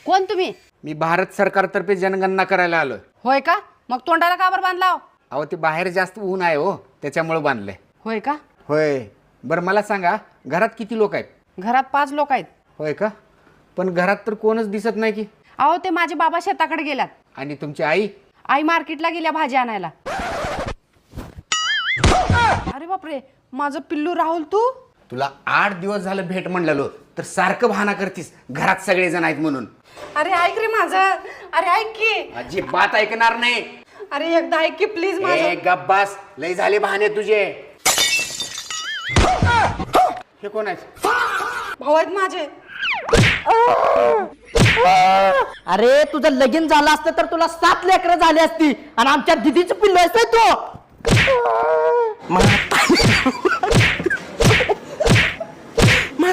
कोण तुम्ही? मी भारत सरकारतर्फे जनगणना करायला आलोय. होय का? मग तोंडाला का बरं बांधलाव? अहो ते बाहेर जास्त ऊन आहे हो, त्याच्यामुळे बांधलंय. होय का? होय. बरं मला सांगा, घरात किती लोक आहेत? घरात 5 लोक आहेत. होय का? पण घरात तर कोणच दिसत नाही की. अहो ते माझे बाबा शेताकडे गेल्यात. आणि तुमची आई? आई मार्केटला गेल्या भाजी आणायला. अरे बापरे, माझं पिल्लू राहुल तू? तुला 8 दिवस झालं भेट म्हणलेलो, तर सारखं बहाना करतीस घरात सगळे जण आहेत म्हणून. अरे ऐक रे माझं. अरे ऐक की. अजिबात ऐकणार नाही. अरे एकदा ऐक की प्लीज माझं. ए गप्प बस, लय झाले बहाने तुझे. हे कोण आहेत? भाऊ आहेत माझे. अरे तुझं लगीन झालं असतं तर तुला 7 लेकरं झाली असती आणि आमच्या दिदीची पिल्लू असते तो.